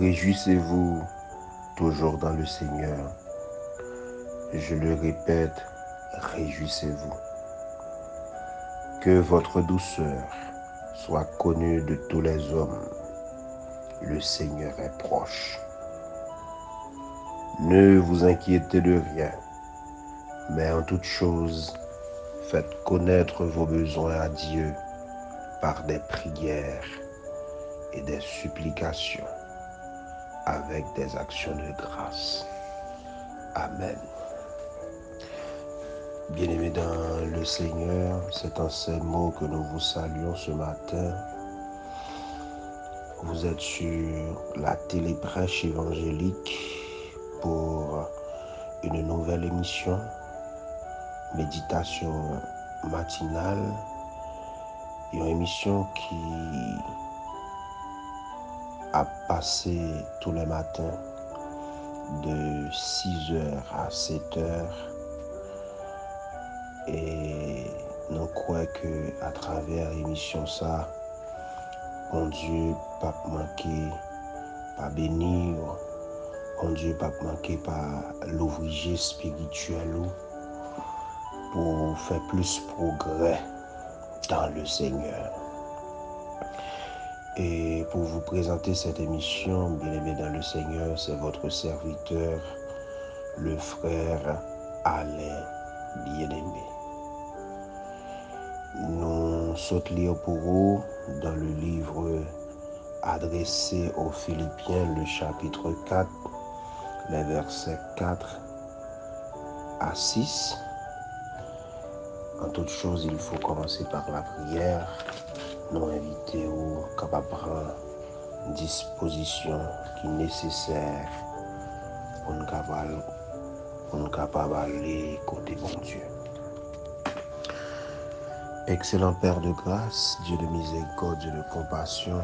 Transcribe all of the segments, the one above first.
Réjouissez-vous toujours dans le Seigneur. Je le répète, réjouissez-vous. Que votre douceur soit connue de tous les hommes. Le Seigneur est proche. Ne vous inquiétez de rien, mais en toute chose, faites connaître vos besoins à Dieu par des prières et des supplications avec des actions de grâce. Amen. Bien-aimés dans le Seigneur, c'est en ces mots que nous vous saluons ce matin. Vous êtes sur la téléprêche évangélique pour une nouvelle émission, méditation matinale, et une émission qui a passé tous les matins de 6h à 7h. Et nous croyons qu'à travers l'émission ça, bon Dieu pas manquer pas bénir, bon Dieu pas manquer pas l'ouvrier spirituel pour faire plus progrès dans le Seigneur. Et pour vous présenter cette émission, bien-aimé dans le Seigneur, c'est votre serviteur, le frère Alain Bien-Aimé. Nous sommes lire pour vous dans le livre adressé aux Philippiens, le chapitre 4, les versets 4 à 6. En toute chose, il faut commencer par la prière. Nous inviter au capable prendre disposition qui est nécessaire pour nous capable aller côté bon Dieu. Excellent Père de grâce, Dieu de miséricorde, Dieu de compassion,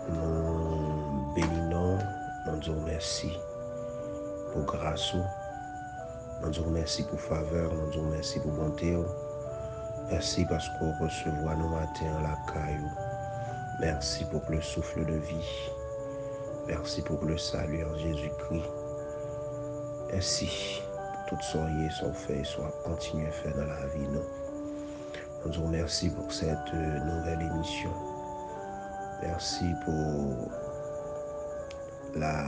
nous bénissons, nous disons merci pour grâce, nous disons merci pour faveur, nous disons merci pour bonté. Merci parce qu'on reçoit nos matins à la caillou. Merci pour le souffle de vie. Merci pour le salut en Jésus-Christ. Merci pour toutes soyez sont faits et soit continué à faire dans la vie. Nous disons merci pour cette nouvelle émission. Merci pour la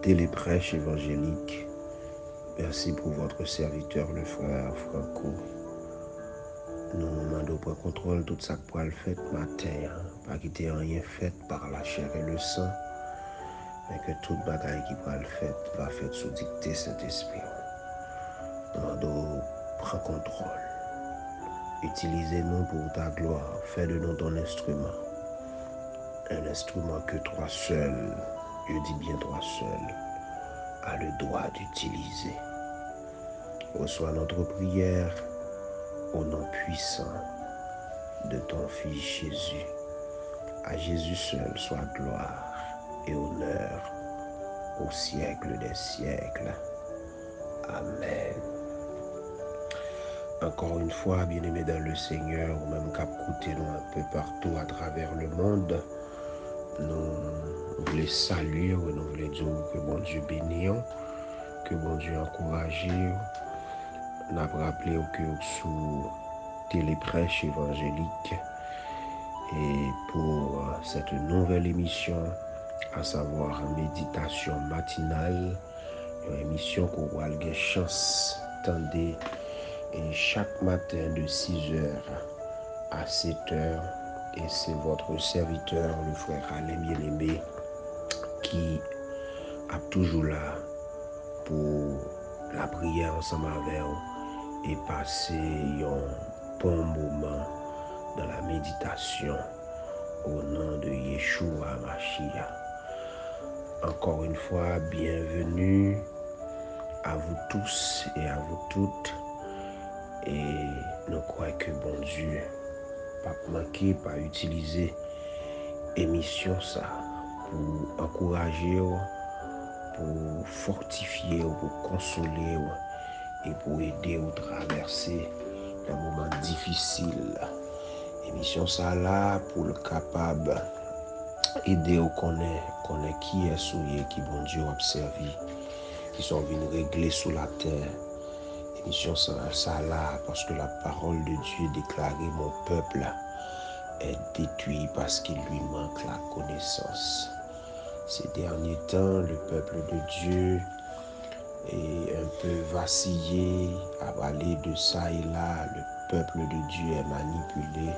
téléprêche évangélique. Merci pour votre serviteur, le frère Franco. Nous demandons pour contrôle tout ça pour le fait matin, pas quitter rien fait par la chair et le sang, mais que toute bagaille qui va le fait va faire sous dictée Saint-Esprit. Nous demandons prendre contrôle. Utilisez-nous pour ta gloire. Fais de nous ton instrument. Un instrument que toi seul, je dis bien toi seul, a le droit d'utiliser. Reçois notre prière au nom puissant de ton Fils Jésus. À Jésus seul soit gloire et honneur au siècle des siècles. Amen. Encore une fois, bien-aimés dans le Seigneur, ou même cap côté nous un peu partout à travers le monde, nous voulons saluer, nous voulons dire que bon Dieu bénit, que bon Dieu encourage. Nous avons rappelé que sous téléprêche évangélique, et pour cette nouvelle émission, à savoir méditation matinale, une émission qu'on va avoir chance d'entendre et chaque matin de 6h à 7h. Et c'est votre serviteur, le frère Alain Bien-Aimé, qui est toujours là pour la prière ensemble avec vous et passer un bon moment dans la méditation au nom de Yeshua Mashiach. Encore une fois, bienvenue à vous tous et à vous toutes. Et nous croyons que bon Dieu pas manquer, pas utiliser émission ça pour encourager, pour fortifier, pour consoler et pour aider à traverser les moments difficiles. Émission ça là pour le capable aider au connaître qui est souillé, qui bon Dieu a servi, qui sont venus régler sous la terre. Émission ça là parce que la parole de Dieu déclarée, mon peuple est détruit parce qu'il lui manque la connaissance. Ces derniers temps, le peuple de Dieu est un peu vacillé, avalé de ça et là. Le peuple de Dieu est manipulé.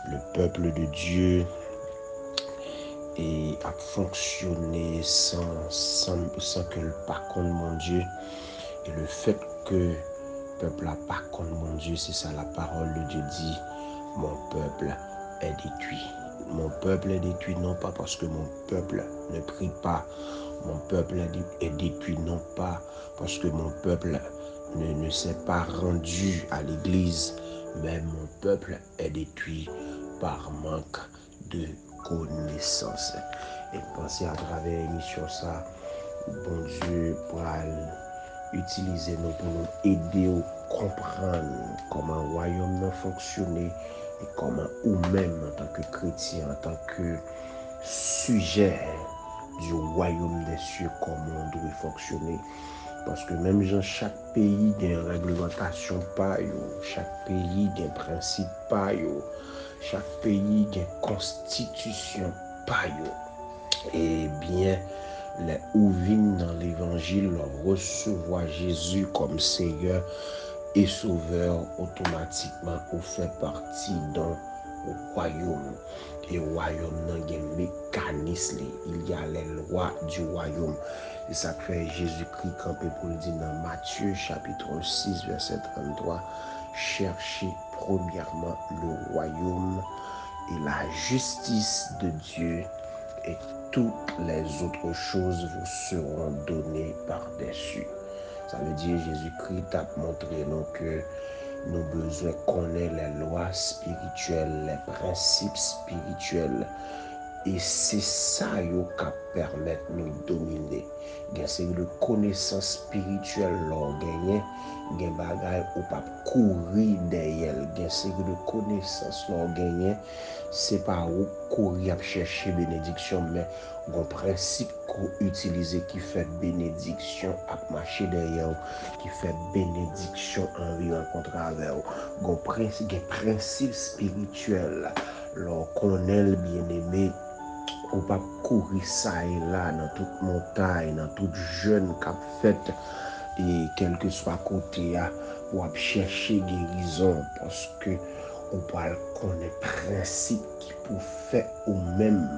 Le peuple de Dieu a fonctionné sans que le par contre mon Dieu. Et le fait que le peuple n'a pas contre mon Dieu, c'est ça la parole de Dieu dit, mon peuple est détruit. Mon peuple est détruit non pas parce que mon peuple ne prie pas. Mon peuple est détruit non pas parce que mon peuple ne s'est pas rendu à l'église, mais mon peuple est détruit par manque de connaissance. Et pensez à travers l'émission ça, bon Dieu pourra utiliser nous pour nous aider à comprendre comment le royaume fonctionne et comment nous-mêmes en tant que chrétiens, en tant que sujet du royaume des cieux, comment on doit fonctionner. Parce que même dans chaque pays, il y a une réglementation, chaque pays, il y a un principe, chaque pays, il y a une constitution. Et bien, les ouvines dans l'évangile recevoir Jésus comme Seigneur et Sauveur, automatiquement, on fait partie d'un royaume. Et le royaume, il y a un mécanisme, il y a les lois du royaume. C'est ça que fait Jésus-Christ campé pour le dire dans Matthieu chapitre 6, verset 33. Cherchez premièrement le royaume et la justice de Dieu, et toutes les autres choses vous seront données par-dessus. Ça veut dire Jésus-Christ a montré nous que nous avons besoin de connaître les lois spirituelles, les principes spirituels. Et c'est ça qui permet de nous dominer. C'est une connaissance spirituelle l'on gagne, des bagages ou pas courir derrière. C'est une connaissance l'on gagne, c'est pas où courir à chercher bénédiction, mais un principe qu'on utilise qui fait bénédiction à marcher derrière, qui fait bénédiction en vivant contre avec vous. Un principe spirituel l'on connaît le bien-aimé. On pas courir ça et là dans toute montagne, dans toute jeune qu'a fait et quel que soit côté pour chercher guérison parce que on parle connaître principe qui pour faire ou même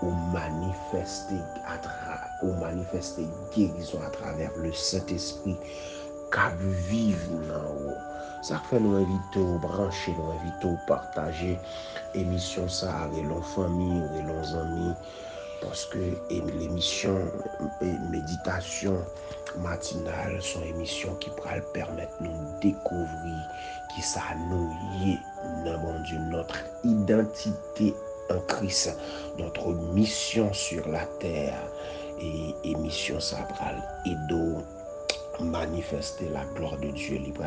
ou manifester guérison à travers le Saint-Esprit qui vivent dans haut. Ça fait nous inviter au brancher, nous inviter au partager émission ça avec nos familles, avec nos amis, parce que l'émission méditation matinale sont émissions qui pourraient permettre de nous découvrir qui ça nous y est dans mon Dieu, notre identité en Christ, notre mission sur la terre et émission ça pral et manifester la gloire de Dieu, libre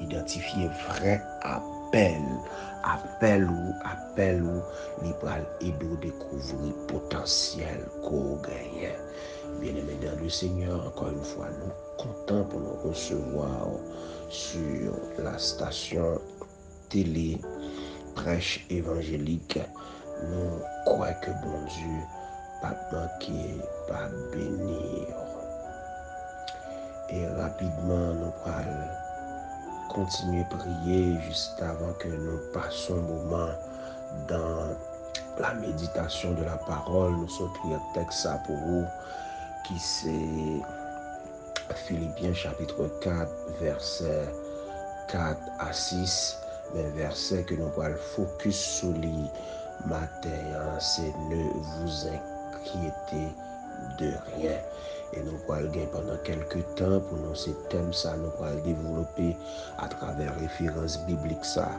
identifier vrai appel ou libre et découvrir potentiel qu'on gagne. Bien-aimés dans le Seigneur, encore une fois, nous comptons pour nous recevoir sur la station télé prêche évangélique, nous croyons que bon Dieu pas manquer, pas bénir. Et rapidement, nous allons continuer à prier juste avant que nous passions un moment dans la méditation de la parole. Nous sommes prier un texte pour vous qui c'est Philippiens chapitre 4, verset 4 à 6. Mais verset que nous allons focus sur les matin, c'est ne vous inquiétez de rien. Et nous allons gagner pendant quelques temps pour nous ces thèmes ça nous allons développer à travers références bibliques ça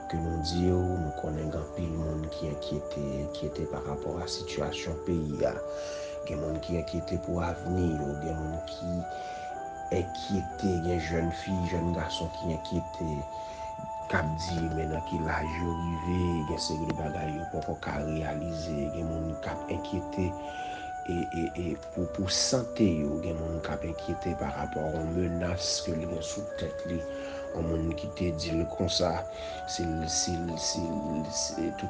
que nous disons nous connaissons un pile monde qui inquiété par rapport à la situation pays là. Il y a des gens qui inquiété pour l'avenir, il y a des gens qui inquiété, il y a jeunes filles, jeunes garçons qui inquiété. Cap dit maintenant qu'il a arrivé, il y a ces bagages pour qu'on réaliser, il y a des gens qui inquiété et pour santé, il y a des gens qui inquiété par rapport aux menaces que les gens sous tête les gens qui te dit comme ça, c'est tout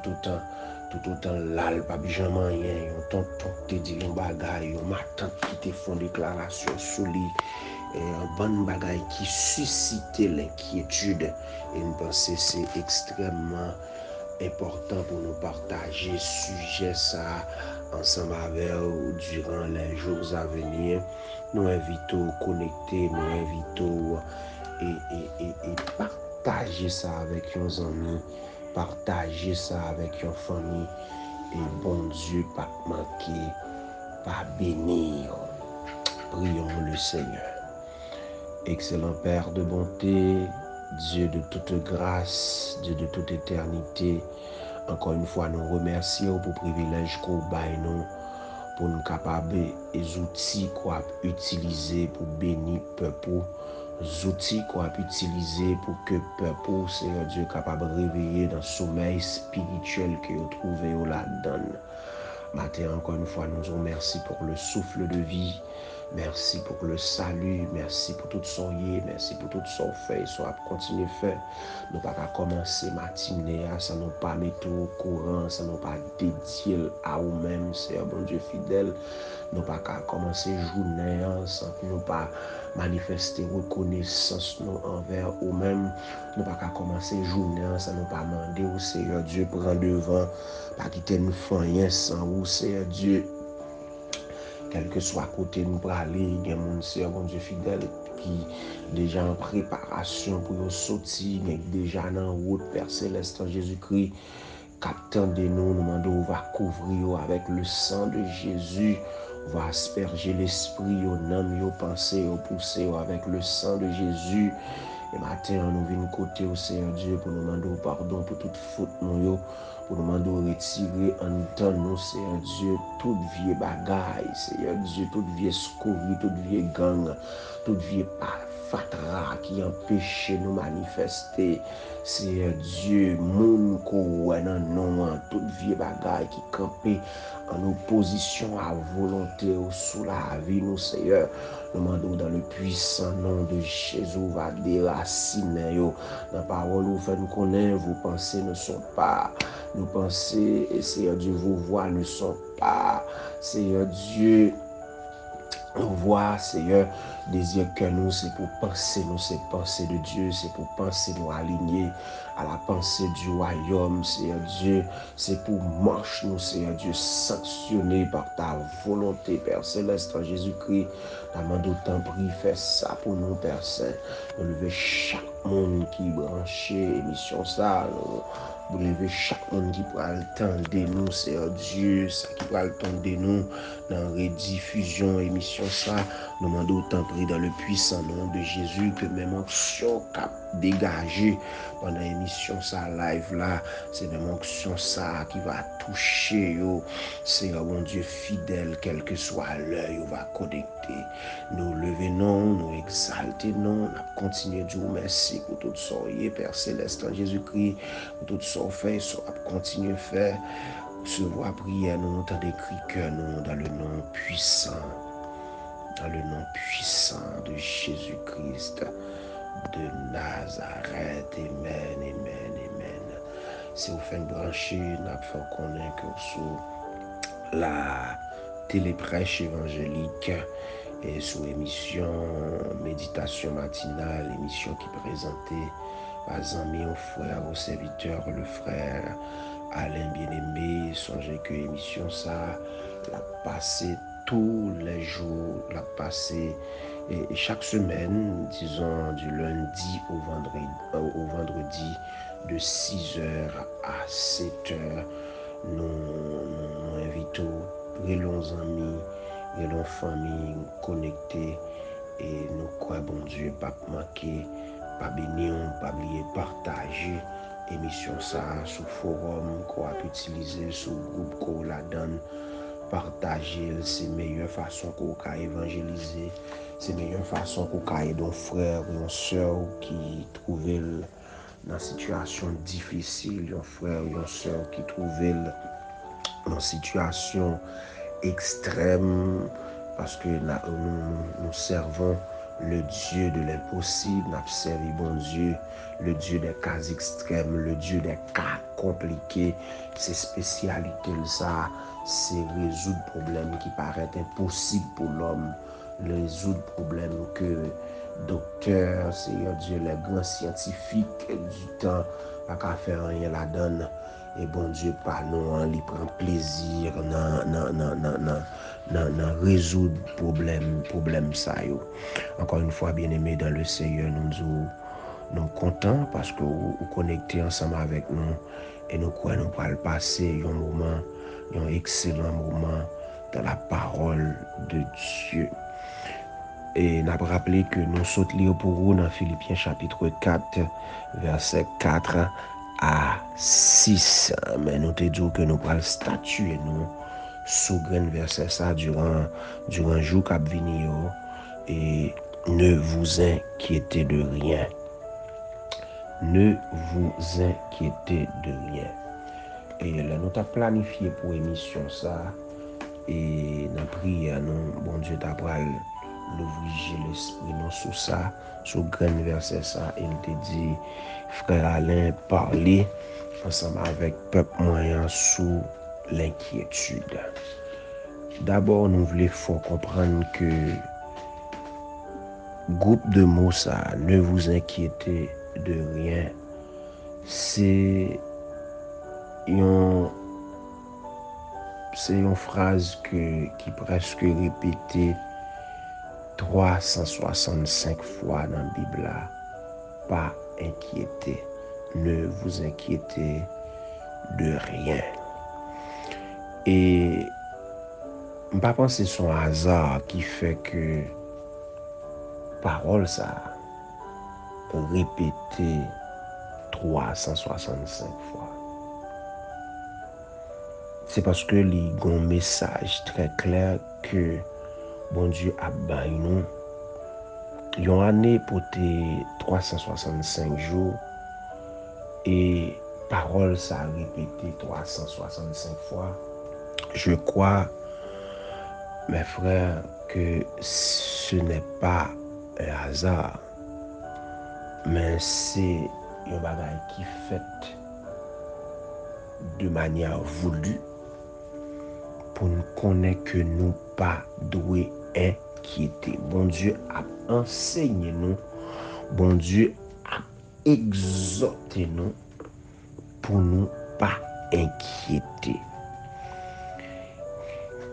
autant l'al pas jamais rien, on tonton te dit un bagage, on m'attend qui te font déclaration sur lui. Un bon bagage qui suscite l'inquiétude et nous pensons que c'est extrêmement important pour nous partager ce sujet ça ensemble avec vous durant les jours à venir. Nous invitons à connecter, nous invitons et partager ça avec nos amis, partager ça avec nos familles et bon Dieu pas manquer, pas bénir. Prions le Seigneur. Excellent Père de bonté, Dieu de toute grâce, Dieu de toute éternité, encore une fois nous remercions pour le privilège qu'on baille nous, pour nous capables les outils qu'on a utilisés pour bénir le peuple, les outils qu'on a utilisés pour que le peuple, Seigneur Dieu, capable de réveiller dans le sommeil spirituel que vous trouvez là-dedans. Matin, encore une fois, nous vous remercions pour le souffle de vie. Merci pour le salut, merci pour tout son yé, merci pour tout son fait, soit continuer à faire. Nous pas qu'à commencer matinée, ça nous pas mettre au courant, ça nous pas dédier à nous-mêmes, c'est un bon Dieu fidèle. Nous pas qu'à commencer journée sans que nous pas manifester reconnaissance nous envers nous-mêmes. Nous pas qu'à commencer journée sans nous pas demander au Seigneur Dieu prend devant, pas quitter nous faire rien sans vous, Seigneur Dieu. Quel que soit côté nous pour aller, il y a mon Seigneur, mon Dieu fidèle, qui déjà en préparation pour sortir, mais déjà dans route, Père Céleste, en Jésus-Christ, captant de nous demandons, on va couvrir avec le sang de Jésus, on va asperger l'esprit, au nom, au pensée, au pousser avec le sang de Jésus. Et matin, nous venons côté au Seigneur Dieu pour nous demander pardon pour toute faute, nous, pour nous demander retirer en temps, nous, Seigneur Dieu, toute vieille bagaille, Seigneur Dieu, toute vieille scorie, toute vieille gang, toute vieille fatra qui empêche nous manifester, Seigneur Dieu, moun ko non, toute vieille bagaille qui campait en opposition à volonté ou sous la vie, nous, Seigneur. Nous demandons dans le puissant nom de Jésus, va déraciner dans la parole, vous faites nous connaître, vos pensées ne sont pas, nos pensées, Seigneur Dieu, vos voix ne sont pas, Seigneur Dieu, voir, Seigneur, désir que nous, c'est pour penser, nous, c'est penser de Dieu, c'est pour penser, nous, aligner à la pensée du royaume, Seigneur Dieu, c'est pour marcher, nous, Seigneur Dieu, sanctionné par ta volonté, Père Céleste, en Jésus-Christ. Nous d'autant prie, fais ça pour nous, Père Saint, de lever chaque monde qui branché, émission ça, vous levez chaque monde qui pourra le temps de nous, Seigneur Dieu, ça qui pourra le temps de nous, dans rediffusion, émission ça, nous demandons autant prier dans le puissant nom de Jésus que même onction cap dégagé pendant l'émission ça live là, c'est même onction ça qui va toucher yo, Seigneur mon Dieu fidèle, quel que soit l'heure, on va connecter. Nous lever non, nous exalter non, nous continuer de vous merci pour tout ça, Père Céleste en Jésus-Christ, pour tout ça fait, ça continuer à faire. Recevoir prière, nous entendons des cris que nous dans le nom puissant de Jésus-Christ de Nazareth. Amen, amen, amen. c'est au fin branché, n'a fait connaître sur la téléprêche évangélique et sous émission méditation matinale, émission qui présentait par amis, au frère, au serviteur, le frère Alain Bien-Aimé. Songez que émission ça l'a passé tous les jours, l'a passé et chaque semaine, disons du lundi au vendredi de 6h à 7h. Nous invitons les longs amis, les longs familles connectées et nous croyons, bon Dieu, pas manquer, pas bénir, pas oublier, partager émission ça sur forum qu'on a utiliser sur groupe qu'on la donne, partager, c'est meilleure façon qu'on a évangéliser, c'est meilleure façon qu'on a aider un frère ou une soeur qui trouvait dans une situation difficile, un frère ou une soeur qui trouvait dans une situation extrême, parce que nous servons le Dieu de l'impossible, nous servons bon Dieu, le Dieu des cas extrêmes, le Dieu des cas compliqués. Ses spécialités, ça, c'est résoudre problèmes qui paraissent impossibles pour l'homme, résoudre problèmes que docteur, Seigneur Dieu, les grands scientifiques du temps, pas qu'à faire rien la donne. Et bon Dieu, par nous, il prend plaisir dans résoudre problème ça. Encore une fois, bien aimé dans le Seigneur, nous contents parce que vous connectez ensemble avec nous et nous croyons nous pour le passer un moment, un excellent moment dans la parole de Dieu. Et nous avons rappelé que nous sommes lire pour vous dans Philippiens chapitre 4, verset 4 à 6. Mais nous te disons que nous allons statuer nous sous grand verset ça durant le jour qui va venir. Et ne vous inquiétez de rien. Ne vous inquiétez de rien. Et là, nous avons planifié pour l'émission ça. Et nous prions, nous, bon Dieu, d'après l'ouvrir l'esprit, nous, sur ça, sur le grand verset ça. Et nous te dit, frère Alain, parler ensemble avec le peuple moyen sous l'inquiétude. D'abord, nous voulons faut comprendre que groupe de mots ça, ne vous inquiétez de rien, c'est une phrase qui presque répétée 365 fois dans la Bible. Pas inquiéter, ne vous inquiétez de rien. Et je ne pense pas que c'est son hasard qui fait que parole ça répétée 365 fois. C'est parce que il y a un message très clair que bon Dieu a baillé nous. Une année pour 365 jours et parole ça a répété 365 fois. Je crois, mes frères, que ce n'est pas un hasard, mais c'est un bagage qui est fait de manière voulue pour nous connaître que nous pas doués inquiéter. Bon Dieu a enseigné nous, bon Dieu a exhorté nous pour nous pas inquiéter.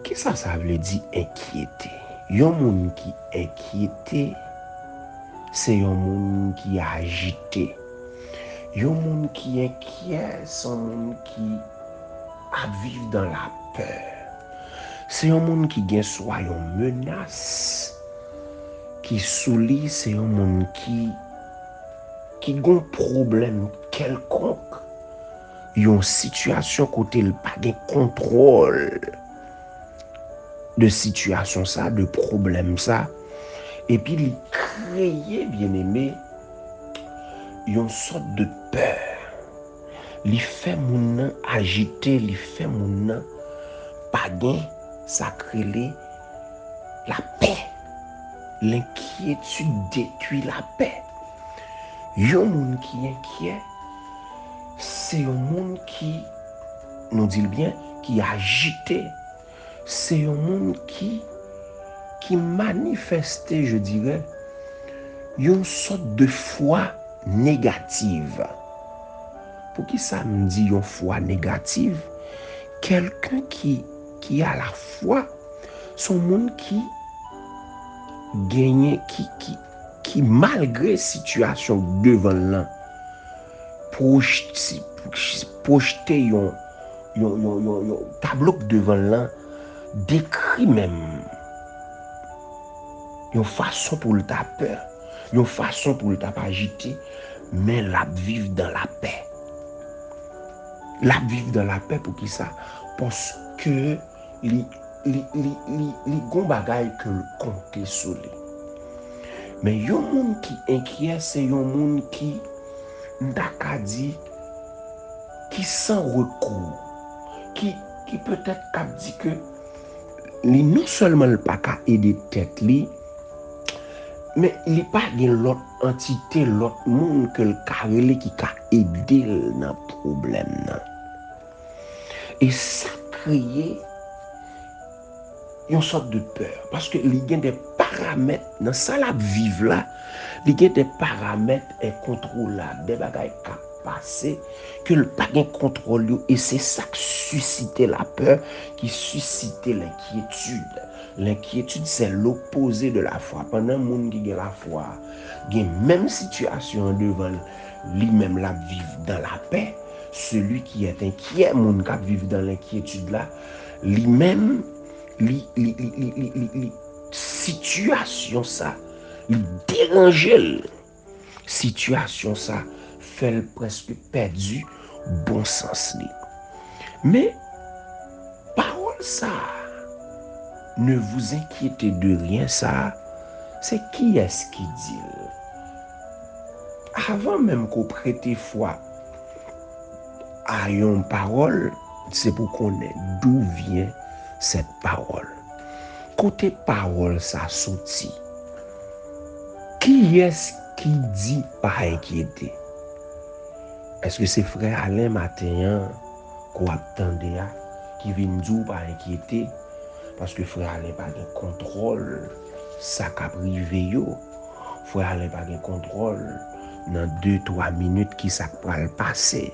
Qu'est-ce que ça veut dire inquiéter? Yon moun qui inquiété, c'est yon moun qui agité. Yon moun qui inquiet, c'est un moun qui a vivre dans la peur. C'est un monde qui gagne soit une menace qui souli, c'est un monde qui a un problème quelconque, une situation côté il pas de contrôle de situation ça, de problème ça, et puis il crée bien aimé une sorte de peur. Il fait moun agité, il fait moun pas gain. Ça crée la paix. L'inquiétude détruit la paix. Yon moun qui inquiet, c'est un monde qui, nous dit bien, qui est agité. C'est un monde qui manifestait, je dirais, une sorte de foi négative. Pour qui ça me dit une foi négative? Quelqu'un qui a la foi, son monde qui gagne, qui malgré situation devant l'un, projeter un tableau devant l'un, décrit même une façon pour le taper, une façon pour le taper agiter, mais la vivre dans la paix. La vivre dans la paix pour qui ça? Parce que les gros bagailles que le compte sur lui. Mais il y a un monde qui inquiète, c'est un monde qui n'a dit, qui sans recours, qui peut-être qu'a dit que lui non seulement le pas qu'à aider tête lui, mais il n'est pas l'autre entité, l'autre monde que le carré qui a aidé dans le problème. Et ça crée une sorte de peur. Parce que il y a des paramètres, dans ça la vivre là, il y a des paramètres incontrôlables, des bagages qui passent, que le pas de contrôle, et c'est ça qui suscite la peur, qui suscite l'inquiétude. L'inquiétude, c'est l'opposé de la foi. Pendant le monde qui a la foi, il y a une même situation devant lui-même, la vivre dans la paix. Celui qui est inquiet, monde qui vit dans l'inquiétude là, lui-même, situation ça, déranger situation ça, fait presque perdu bon sens li. Mais parole ça, ne vous inquiétez de rien ça, c'est qui est-ce qui dit? Avant même qu'on prête foi à une parole, c'est pour connaître d'où vient cette parole. Côté parole, ça sorti. Qui est-ce qui dit pas inquiéter? Est-ce que c'est frère Alain Matin qu'on attendait qui vient dire pas inquiéter? Parce que frère Alain pas de contrôle, ça qu'a privé yo. Frère Alain pas de contrôle dans 2-3 minutes qui ça va le passer.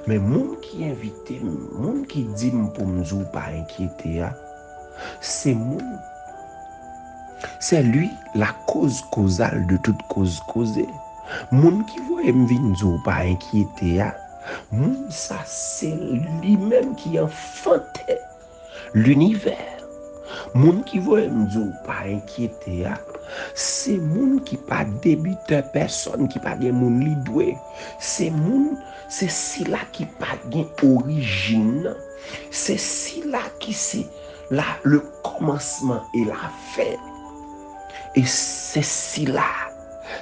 Mais monde qui invite, monde qui dit pour me dire pas inquiéter, c'est lui la cause causale de toute cause causée. Monde qui voit me dire pas inquiéter, monde ça c'est lui-même qui enfantait l'univers. Monde qui voit me dire pas inquiéter, c'est monde qui pas débiteur personne qui pas gen monde li doué. C'est monde c'est si là qui pas gen origine. C'est si là qui c'est là le commencement et la fin. Et c'est si là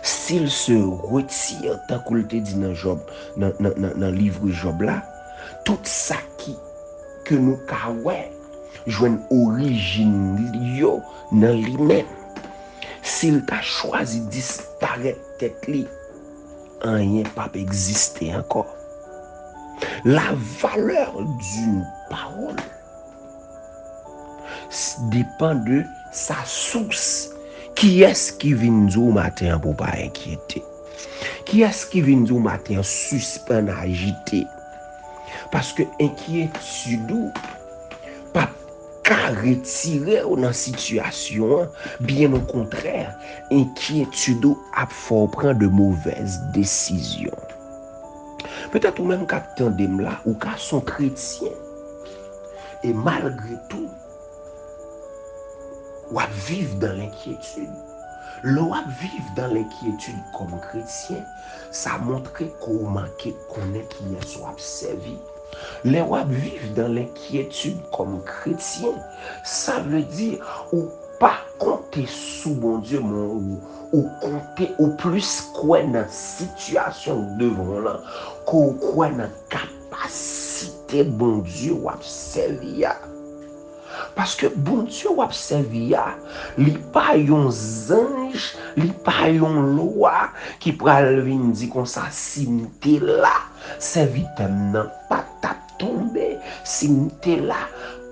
s'il se retire tant qu'on le dit dans Job dans livre Job là, tout ça que nous ka ouais joine origine yo dans lui-même. S'il t'a choisi de disparaître tête li, rien pas exister encore. La valeur d'une parole dépend de sa source. Qui est-ce qui vient dire au matin pour pas inquiéter? Qui est-ce qui vient dire au matin suspend agité? Parce que inquiétude pas qu'à retirer dans la situation, bien au contraire, inquiétude a fait prendre de mauvaises décisions. Peut-être ou même qu'à là, ou qu'à son chrétien, et malgré tout, ou à vivre dans l'inquiétude. L'on à vivre dans l'inquiétude comme chrétien, ça montre qu'on manque connaître qui est soit servi. L'on à vivre dans l'inquiétude comme chrétien, ça veut dire ou pas compter sous bon Dieu, ou compter au plus quoi dans la situation devant là, qu'on quoi dans la capacité bon Dieu ou à servir. Parce que bon Dieu ou à servir, il pas yon zan juge, li pa yon loi qui pral vin di kon sa si m'te là, servitem nan pa tap tombe, si m'te là.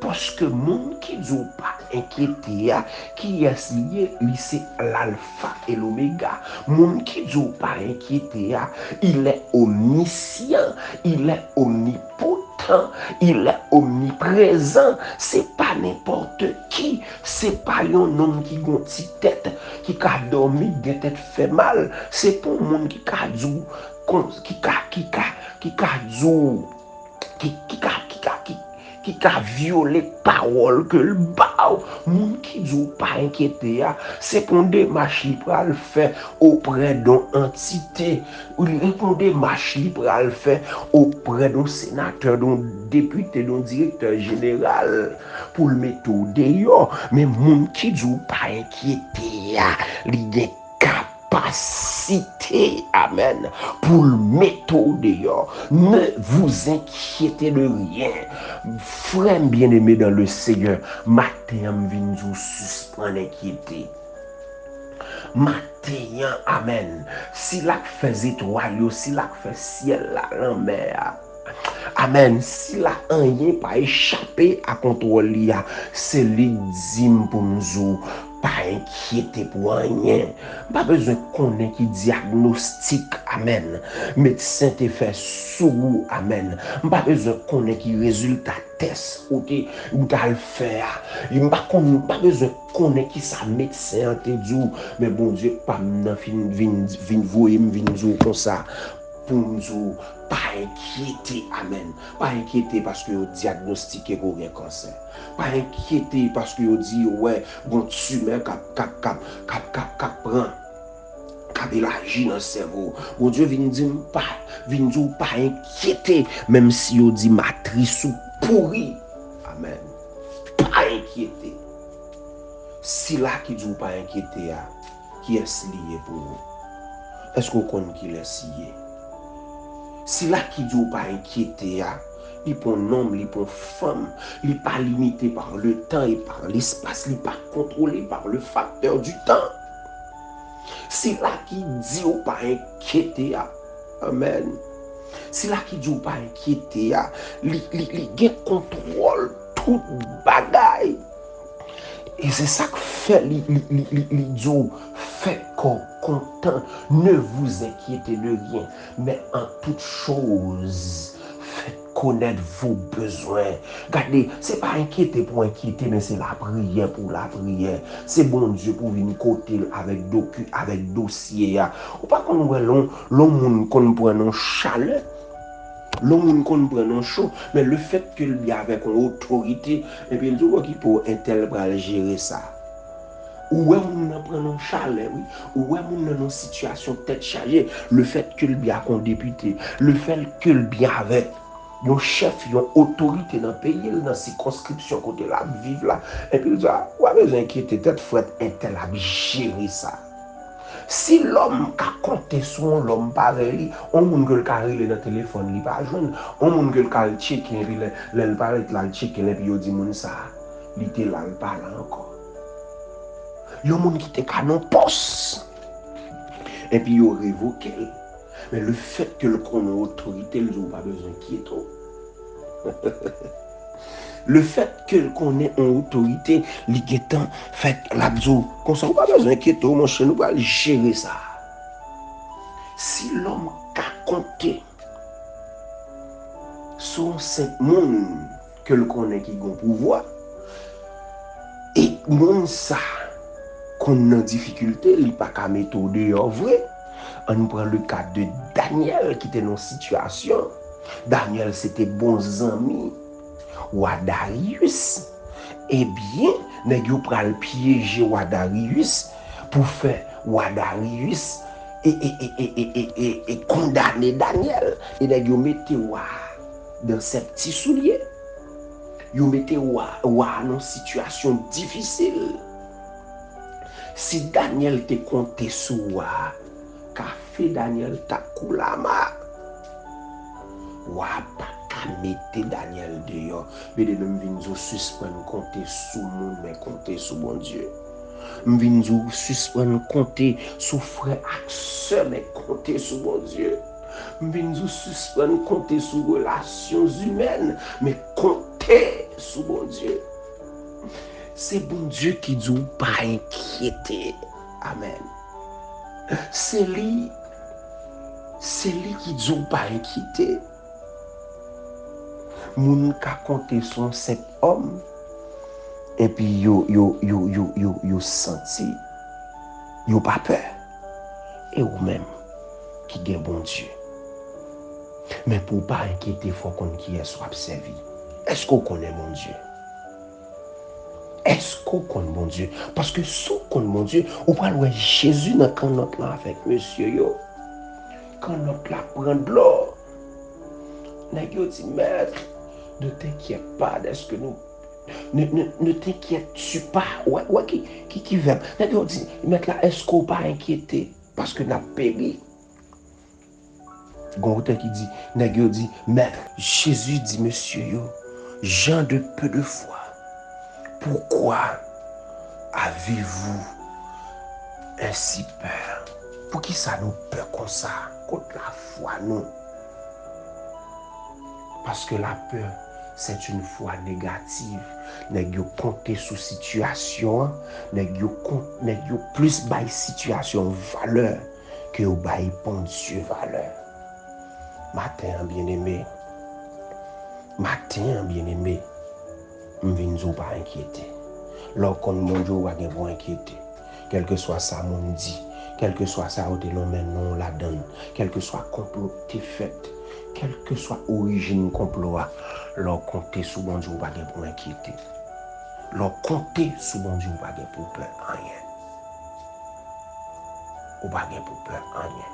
Parce que moun qui dit pas inquiété, qui est lié, c'est l'alpha et l'oméga. Moun qui dit pas inquiété, il est omniscient, il est omnipotent, il est omniprésent. C'est pas n'importe qui, c'est pas un homme qui a une petite tête, qui a dormi, qui tête fait mal. C'est pour moun qui a dit, qui a violé parole que le bao, moun qui dit pas inquiété, c'est pour des marches pour le faire auprès d'une entité, ou pour des marches pour le faire auprès d'un sénateur, d'un député, d'un directeur général, pour le mettre au dehors. Mais moun qui dit pas inquiété, il est capacité, amen, pour le mettre au dehors. Ne vous inquiétez de rien. Frère bien-aimé dans le Seigneur, matin, vin vous suspendre inquiété. Matin, amen. Si la fait étoile, si la fait ciel, la mer. Amen. Si la rien pas échappé à contrôler, c'est l'idime pour nous. Pas inquiété pour rien. Pas besoin qu'on ait qui diagnostic. Amen. Médecin te fait sous. Amen. Pas besoin qu'on ait qui résultat test ou t'as le faire. Pas besoin qu'on ait qui sa médecin te dit. Mais bon Dieu, pas m'en vin voyer m'vin comme ça. Pour nous pas inquiéter, amen. Pas inquiéter parce que vous diagnostiquez qu'on a un cancer. Pas inquiéter parce que vous dites ouais, bon tumeur cap élargi dans le cerveau. Bon Dieu vient dire pas inquiéter même si vous dit matrice ou pourri. Amen. Pas inquiéter. Si là qui dit pas inquiéter, qui est lié pour vous? Est-ce qu'on connaît qui est lié? Si là qui dit pas inquiéter, il pour un homme, il pour une femme, il n'est pas limité par le temps et par l'espace, il n'est pas contrôlé par le facteur du temps. Si là qui dit pas inquiéter, amen. Si là qui dit pas inquiéter, il contrôle toute bagaille. Et c'est ça que fait l'idiot, fait qu'on content. Ne vous inquiétez de rien, mais en toute chose, faites connaître vos besoins. Regardez, c'est pas inquiéter pour inquiéter, mais c'est la prière pour la prière. C'est bon Dieu pour venir côté avec dossier. Ou pas qu'on voit l'homme qu'on prend en chaleur. L'homme qu'on prend en chaud, mais le fait qu'il y a avec une autorité, et puis il dit qu'il peut un tel bras gérer ça. Ou est on prend en chaleur, oui, ou est on dans une situation tête chargée, le fait qu'il y a un député, le fait qu'il y a avec un chef, une autorité dans le pays, dans la circonscription côté là, vivre là, et puis il dit, ou a besoin d'inquiéter tête, faut être un tel à gérer ça. Si l'homme a compté sur l'homme pareil, on moun que le carré dans le téléphone, il pas joindre, on moun que le carré checker, puis le parle là checker, puis il dit moun ça, il était là, il parle encore. Il y a moun qui te canon poste, et puis il révoqué. Mais le fait que le qu'on a autorité, il n'a pas besoin d'inquiéter. Le fait que qu'on ait une autorité, l'iguetant fait l'abso, qu'on n'a pas besoin d'inquiéter, mon cher, nous allons gérer ça. Si l'homme a compté sur ce monde que le connaît qui a un pouvoir, et monde ça qu'on a en difficulté, il n'y a pas qu'à mettre au dehors vrai. On prend le cas de Daniel qui était dans une situation. Daniel c'était bons amis. Darius, eh bien, nous pral piéger Darius pour faire Darius et condamner Daniel. Et nous mettez dans ces petits souliers. Nous mettez dans une situation difficile. Si Daniel te compté sur qu'a fait Daniel takoulama, pas mettre Daniel dehors, mais de nous venir suspendre compter sous monde, mais compter sous bon Dieu. M'vin dou suspendre compter sous frère ak sœur mais compter sous mon Dieu. M'vin dou suspendre compter sous relations humaines mais compter sous mon Dieu. C'est bon Dieu qui dit pas inquiéter. Amen. C'est lui qui dit pas inquiéter. Moun ka compter son 7 hommes et puis yo senti yo pas peur. Et ou même qui gen bon Dieu. Mais pour pas inquiéter, faut qu'on qui est soit servi. Est-ce qu'on connaît mon Dieu? Est-ce qu'on connaît mon Dieu? Parce que si on connaît mon Dieu, on va voir Jésus dans quand notre là avec monsieur yo. Quand notre là prend de l'eau. Nèg yo dit maître, ne t'inquiète pas, est-ce que nous ne t'inquiète-tu pas? Ouais qui verbe. Nèg yo dit maître là, est-ce qu'on pas inquiété parce que n'a péri? Gonte qui dit, nèg yo dit maître, Jésus dit monsieur yo, gens de peu de foi. Pourquoi avez-vous ainsi peur? Pour qui ça nous peur comme ça contre la foi nous? Parce que la peur, c'est une foi négative. Nèg yo compter sous situation, nèg yo plus bay situation valeur que yo bay bon Dieu valeur. Matin bien-aimé, m'vin zou pas inquiéter. Lorsqu'on mon Dieu va gen pour inquiéter. Quel que soit ça mon dit, quel que soit ça ou te non men non la donne, quel que soit complot te fait, quelle que soit origine complot, leur compter sous bon Dieu pas gen pour inquiéter. Leur compter sous bon Dieu pas gen pour peur rien. Ou pas gen pour peur rien.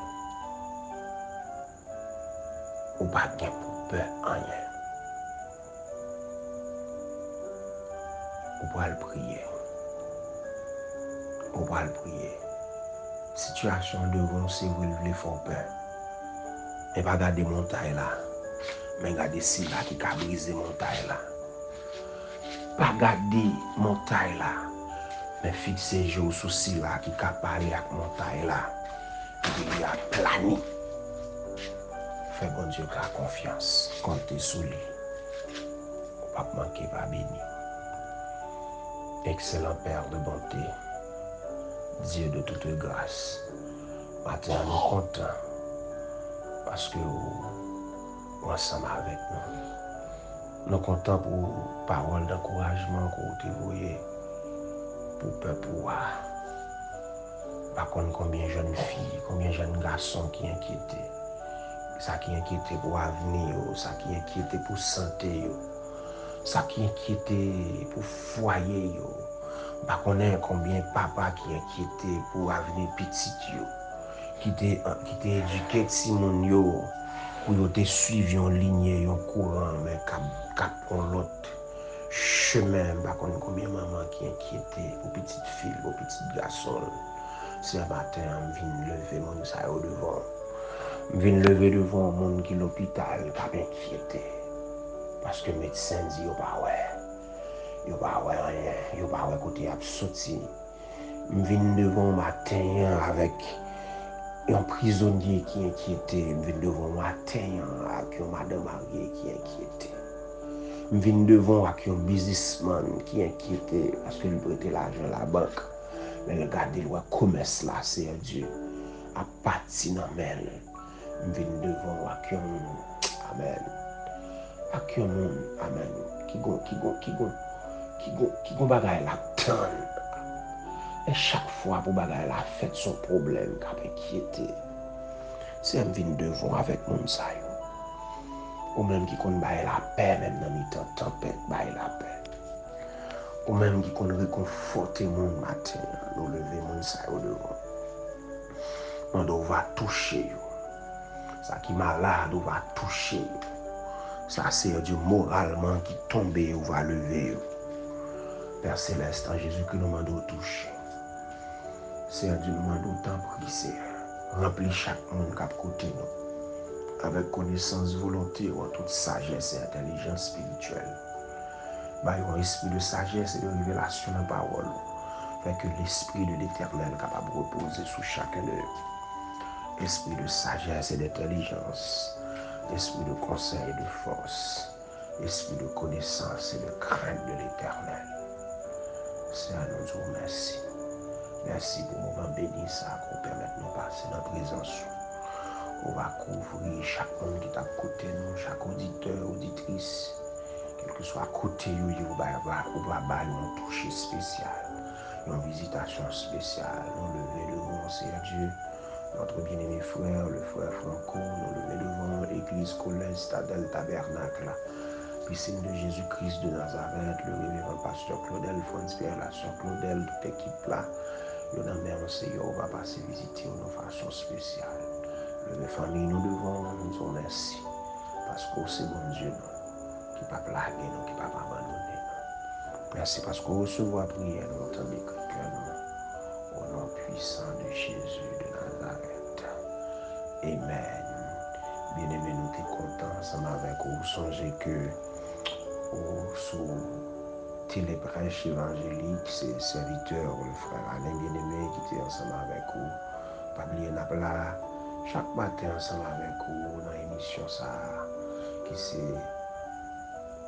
Ou pas gen pour peur rien. Ou pas le prier. Ou pas le prier. Situation devant c'est vous voulez faire peur. Mais pas garder montagne là. Mais garder si là qui a brisé montagne là. Pas garder montagne là. Mais fixer jour sous si là qui a parlé avec montagne là. Il a plané. Fais bon Dieu la confiance. Comptez sous lui. Ou pas manquer pas béni. Excellent Père de bonté, Dieu de toute grâce, matin nous content parce que vous ensemble avec nous. Nous contents pour parole d'encouragement que vous voyez pour peuple. Par contre, combien de jeunes filles, combien de jeunes garçons qui inquiétaient. Ça qui inquiétait pour l'avenir, ça qui inquiétait pour la santé, ça qui inquiétait pour le foyer. Par contre, combien de papa qui inquiétait pour l'avenir petit, qui t'a éduqué Simon yo, pour te suivre en ligne, en courant, mais cap pour l'autre chemin. Par contre, combien de maman qui inquiétait pour petite fille, pour petit garçon. Ce matin, je viens lever mon sac au devant. Je viens lever devant le monde qui est l'hôpital, pas inquiété. Parce que le médecin dit, il n'y a pas rien, il n'y a pas côté sorti. Je viens devant matin avec un prisonnier qui est inquiété. Je viens devant matin avec une madame mariée qui est inquiétée. Je viens devant avec un businessman qui est inquiété parce qu'il prête l'argent à la banque. Mais regardez le commerce là, c'est Dieu. À partir de même, je viens devant avec un amen. Avec un monde, amen. Qui bagaille la tonne. Et chaque fois pour bagaille la fête son problème qui a inquiété. C'est un vin devant avec mon sayo. Ou même qui connaît la paix, même dans les temps tempête, la paix. Ou même qui connaît réconforter mon matin, nous lever mon sayo devant. On va toucher. Ça qui est malade, on va toucher. Ça c'est Dieu moralement qui tombe ou va lever. Père Céleste, en Jésus que nous demandons toucher. C'est Dieu nous demandons tant prier. Remplis chaque monde qui a côté nous. Avec connaissance, volonté, ou toute sagesse et intelligence spirituelle. Bah, un esprit de sagesse et de révélation dans la parole. afin que l'Esprit de l'Éternel capable de reposer sous chacun d'eux. Esprit de sagesse et d'intelligence, esprit de conseil et de force, esprit de connaissance et de crainte de l'Éternel. Seigneur, nous te remercions. Merci pour le moment béni ça qu'on permet de nous passer dans la présence. On va couvrir chaque monde qui est à côté de nous, chaque auditeur, auditrice, quel que soit à côté de nous, on va nous toucher spécial, une visitation spéciale. Nous lever devant, Seigneur Dieu, notre bien-aimé frère, le frère Franco, nous lever devant l'église Collège, Stadel, Tabernacle, piscine de Jésus-Christ de Nazareth, le révérend pasteur Claudel, France Pierre, la soeur Claudel, toute équipe là. Nous avons même Seigneur, on va passer visiter de façon spéciale. Les familles, nous devons nous remercier parce que c'est bon Dieu nous, qui ne peut pas plaguer nous, qui ne peut pas abandonner nous. Merci parce qu'on reçoit la prière, nous entendons les cœurs nous, au nom puissant de Jésus de Nazareth. Amen. Bien-aimés, nous sommes contents ensemble avec vous. Songez que sous Télébrèche évangélique, c'est serviteur, le frère Alain bien-aimé qui était ensemble avec vous. Pas oublier là chaque matin ensemble avec vous dans l'émission ça, qui c'est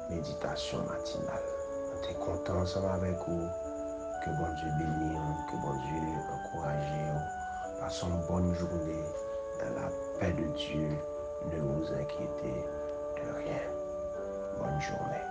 méditation matinale. On est content ensemble avec vous. Que bon Dieu bénisse, que bon Dieu encourage. Passons une bonne journée dans la paix de Dieu. Ne vous inquiétez de rien. Bonne journée.